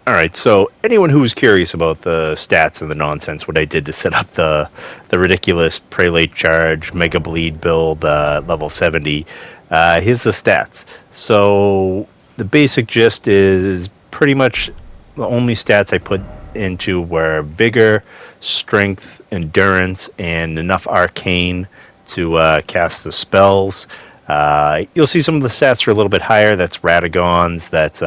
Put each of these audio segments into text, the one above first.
All right, so anyone who was curious about the stats and the nonsense, what I did to set up the ridiculous Prelate Charge Mega Bleed build level 70, here's the stats. So the basic gist is pretty much the only stats I put into were Vigor, Strength, Endurance, and enough Arcane to cast the spells. You'll see some of the stats are a little bit higher. That's Radagons, that's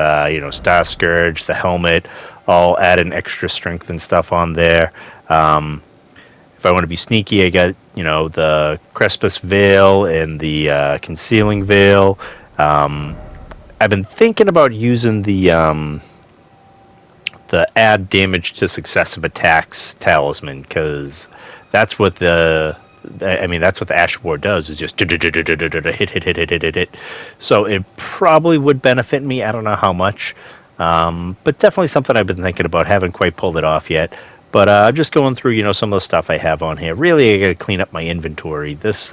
Star Scourge, the helmet, all add an extra strength and stuff on there. If I want to be sneaky, I got the Crespus Veil and the Concealing Veil. I've been thinking about using the add damage to successive attacks talisman because that's what that's what the Ash War does, is just hit. So it probably would benefit me. I don't know how much, but definitely something I've been thinking about. Haven't quite pulled it off yet. But I'm just going through, some of the stuff I have on here. Really, I got to clean up my inventory. This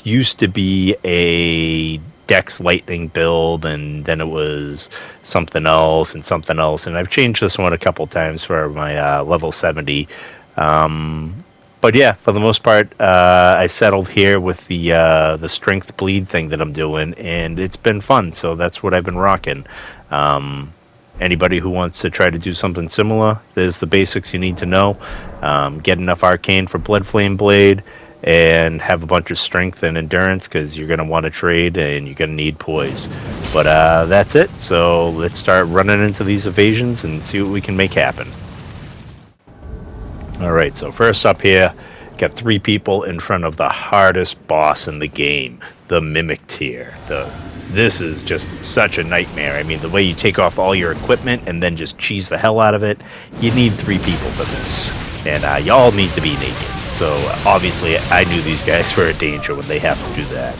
used to be a Dex Lightning build, and then it was something else and something else. And I've changed this one a couple times for my level 70. But yeah, for the most part, I settled here with the strength bleed thing that I'm doing, and it's been fun. So that's what I've been rocking. Anybody who wants to try to do something similar, there's the basics you need to know. Get enough arcane for Blood Flame Blade, and have a bunch of strength and endurance because you're going to want to trade and you're going to need poise. But that's it. So let's start running into these evasions and see what we can make happen. Alright, so first up here, got 3 people in front of the hardest boss in the game, the Mimic Tier. This is just such a nightmare. I mean, the way you take off all your equipment and then just cheese the hell out of it, you need 3 people for this. And y'all need to be naked. So obviously I knew these guys were a danger when they have to do that.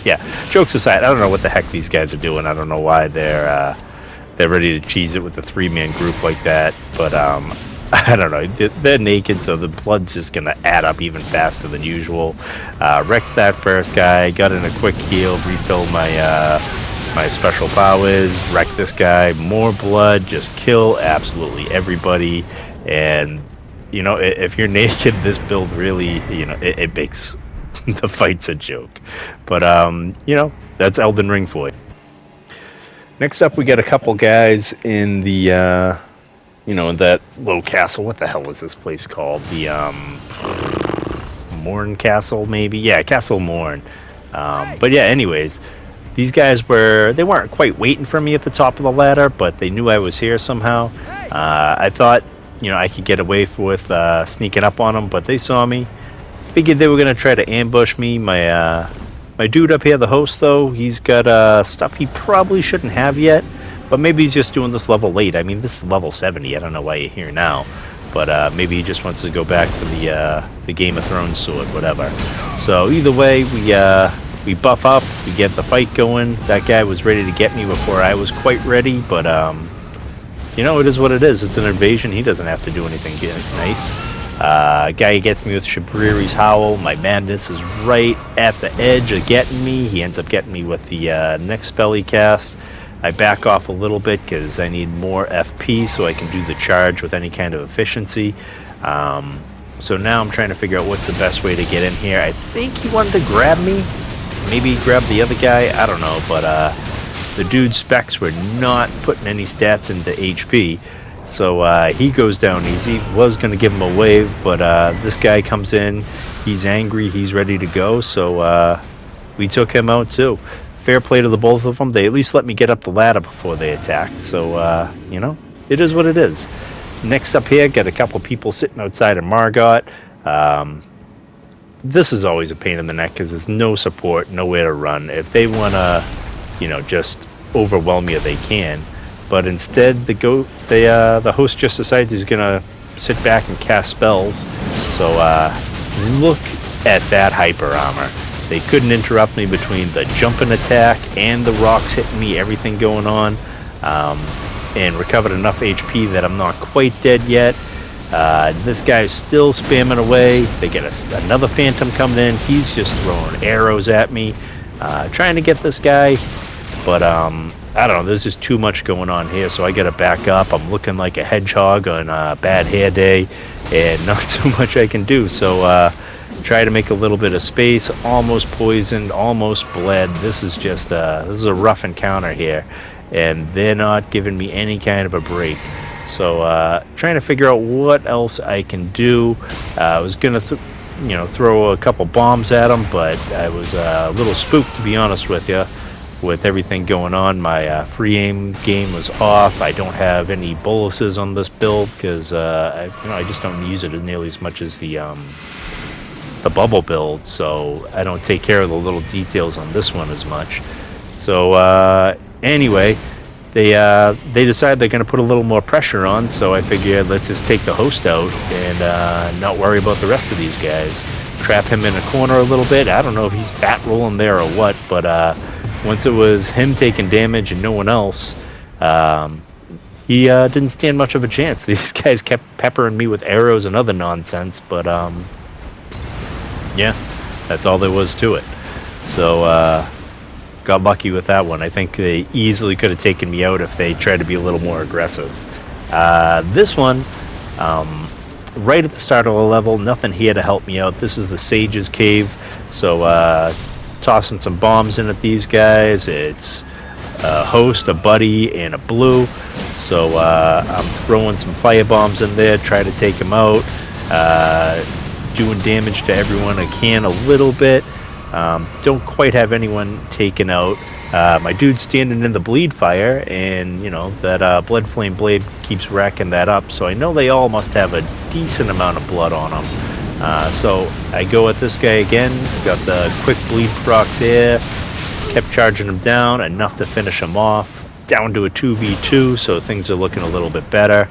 Yeah, jokes aside, I don't know what the heck these guys are doing. I don't know why they're ready to cheese it with a 3-man group like that. But I don't know. They're naked, so the blood's just going to add up even faster than usual. Wrecked that first guy, got in a quick heal, refilled my special powers, wrecked this guy, more blood, just kill absolutely everybody. And, if you're naked, this build really, it makes the fight's a joke. But, that's Elden Ring for you. Next up, we got a couple guys in the... that little castle. What the hell is this place called? The Morn Castle, maybe? Yeah, Castle Morn. But yeah, anyways, these guys they weren't quite waiting for me at the top of the ladder, but they knew I was here somehow. I thought, I could get away with sneaking up on them, but they saw me. Figured they were going to try to ambush me. My dude up here, the host, though, he's got stuff he probably shouldn't have yet. But maybe he's just doing this level late. I mean, this is level 70. I don't know why you're here now. But maybe he just wants to go back for the Game of Thrones sword, whatever. So either way, we buff up. We get the fight going. That guy was ready to get me before I was quite ready. But, it is what it is. It's an invasion. He doesn't have to do anything nice. Guy gets me with Shabriri's Howl. My madness is right at the edge of getting me. He ends up getting me with the next spell he casts. I back off a little bit because I need more FP so I can do the charge with any kind of efficiency. So now I'm trying to figure out what's the best way to get in here. I think he wanted to grab me. Maybe grab the other guy. I don't know. But the dude's specs were not putting any stats into HP. So he goes down easy. Was going to give him a wave, but this guy comes in. He's angry. He's ready to go. So we took him out too. Fair play to the both of them. They at least let me get up the ladder before they attacked. So, it is what it is. Next up here, got a couple people sitting outside of Margot. This is always a pain in the neck because there's no support, nowhere to run. If they want to, just overwhelm you, they can. But instead, the host just decides he's going to sit back and cast spells. So, look at that hyper armor. They couldn't interrupt me between the jumping attack and the rocks hitting me, everything going on, and recovered enough HP that I'm not quite dead yet. This guy's still spamming away. They get another phantom coming in. He's just throwing arrows at me, trying to get this guy. But I don't know, there's just too much going on here, so I gotta back up. I'm looking like a hedgehog on a bad hair day, and not too much I can do. So try to make a little bit of space. Almost poisoned, almost bled. This is just this is a rough encounter here, and they're not giving me any kind of a break. So trying to figure out what else I can do. I was gonna throw a couple bombs at them, but I was a little spooked, to be honest with you, with everything going on. My free aim game was off. I don't have any boluses on this build because I just don't use it as nearly as much as the bubble build, so I don't take care of the little details on this one as much. So anyway, they decide they're going to put a little more pressure on, so I figured let's just take the host out and not worry about the rest of these guys. Trap him in a corner a little bit. I don't know if he's bat rolling there or what, but once it was him taking damage and no one else, he didn't stand much of a chance. These guys kept peppering me with arrows and other nonsense, but yeah, that's all there was to it. So got lucky with that one. I think they easily could have taken me out if they tried to be a little more aggressive. This one, right at the start of the level, nothing here to help me out. This is the Sage's Cave, so tossing some bombs in at these guys. It's a host, a buddy, and a blue. So I'm throwing some fire bombs in there, try to take them out. Doing damage to everyone I can a little bit. Don't quite have anyone taken out. My dude's standing in the bleed fire, and that blood flame blade keeps racking that up, so I know they all must have a decent amount of blood on them. So I go at this guy again, got the quick bleed proc there, kept charging him down, enough to finish him off, down to a 2v2, so things are looking a little bit better.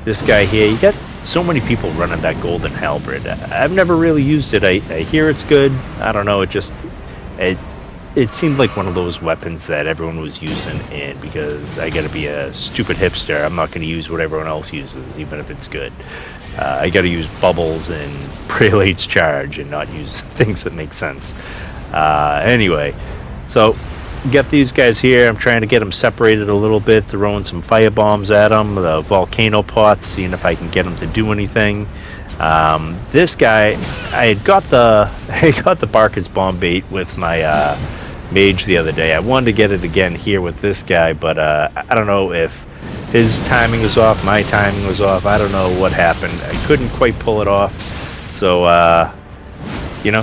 This guy here, you got so many people running that golden halberd. I've never really used it. I hear it's good. I don't know, it seemed like one of those weapons that everyone was using, and because I gotta be a stupid hipster, I'm not gonna use what everyone else uses, even if it's good. I gotta use bubbles and prelate's charge and not use things that make sense. Anyway, so get these guys here. I'm trying to get them separated a little bit, throwing some fire bombs at them, the volcano pots, seeing if I can get them to do anything. This guy, I got the Barker's bomb bait with my mage the other day. I wanted to get it again here with this guy, but I don't know if his timing was off, my timing was off. I don't know what happened. I couldn't quite pull it off, so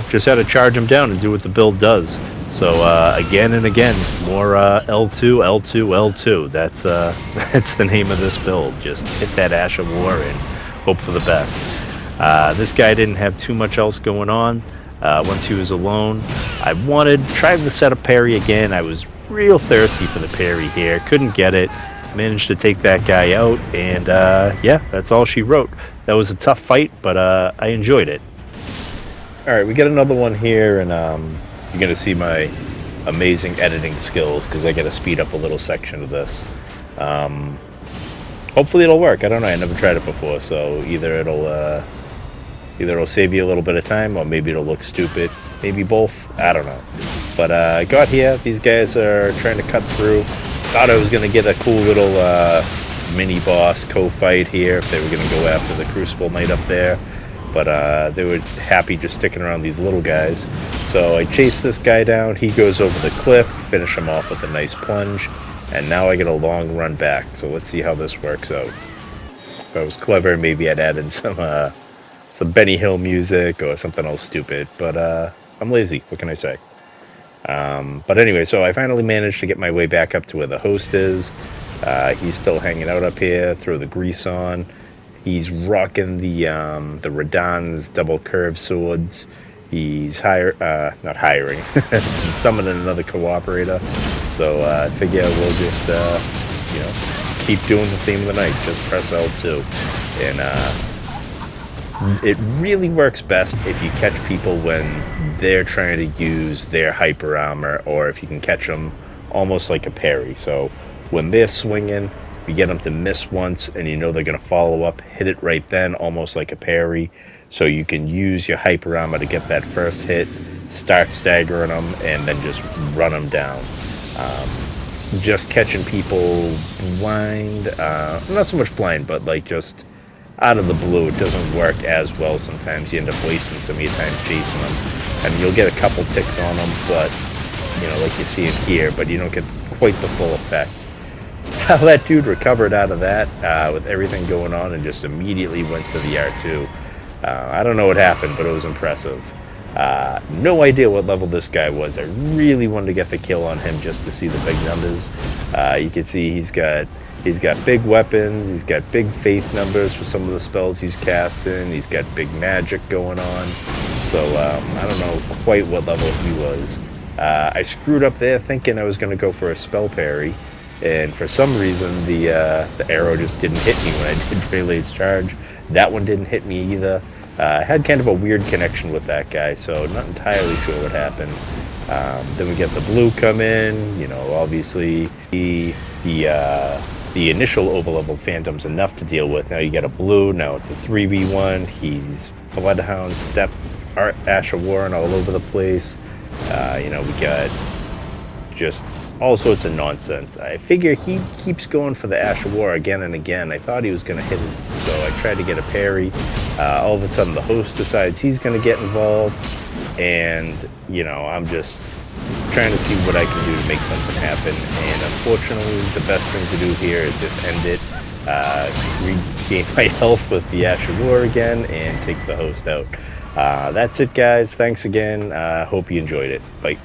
just had to charge him down and do what the build does. So again and again, more L2, L2, L2. That's the name of this build. Just hit that Ash of War and hope for the best. This guy didn't have too much else going on. Once he was alone, I tried to set up parry again. I was real thirsty for the parry here. Couldn't get it. Managed to take that guy out, and yeah, that's all she wrote. That was a tough fight, but I enjoyed it. All right, we got another one here, and you're going to see my amazing editing skills because I got to speed up a little section of this. Hopefully it'll work. I don't know. I never tried it before, so either it'll save you a little bit of time, or maybe it'll look stupid. Maybe both. I don't know. But I got here. These guys are trying to cut through. Thought I was going to get a cool little mini boss co-fight here if they were going to go after the Crucible Knight up there. But they were happy just sticking around these little guys. So I chase this guy down. He goes over the cliff, finish him off with a nice plunge, and now I get a long run back. So let's see how this works out. If I was clever, maybe I'd added some Benny Hill music or something else stupid. But I'm lazy. What can I say? But anyway, so I finally managed to get my way back up to where the host is. He's still hanging out up here. Throw the grease on. He's rocking the Radahn's double curved swords. He's not hiring. He's summoning another cooperator. So I figure we'll just keep doing the theme of the night. Just press L2, and it really works best if you catch people when they're trying to use their hyper armor, or if you can catch them almost like a parry. So when they're swinging, you get them to miss once, and you know they're going to follow up, hit it right then, almost like a parry. So you can use your hyper armor to get that first hit, start staggering them, and then just run them down. just catching people blind. Not so much blind, but like just out of the blue. It doesn't work as well sometimes. You end up wasting some of your time chasing them. I mean, you'll get a couple ticks on them, but, like you see it here, but you don't get quite the full effect. How that dude recovered out of that with everything going on and just immediately went to the R2. I don't know what happened, but it was impressive. No idea what level this guy was. I really wanted to get the kill on him just to see the big numbers. You can see he's got big weapons. He's got big faith numbers for some of the spells he's casting. He's got big magic going on. So I don't know quite what level he was. I screwed up there thinking I was going to go for a spell parry, and for some reason the arrow just didn't hit me when I did Rayleigh's charge. That one didn't hit me either. I had kind of a weird connection with that guy, so not entirely sure what happened. Then we get the blue come in. Obviously the initial overleveled Phantom's enough to deal with. Now you get a blue. Now it's a 3v1. He's Bloodhound, Step, Ash of Warren all over the place. We got just all sorts of nonsense. I figure he keeps going for the Ash of War again and again. I thought he was going to hit it, so I tried to get a parry. All of a sudden the host decides he's going to get involved, and I'm just trying to see what I can do to make something happen. And unfortunately, the best thing to do here is just end it, regain my health with the Ash of War again, and take the host out. That's it, guys. Thanks again. Hope you enjoyed it. Bye.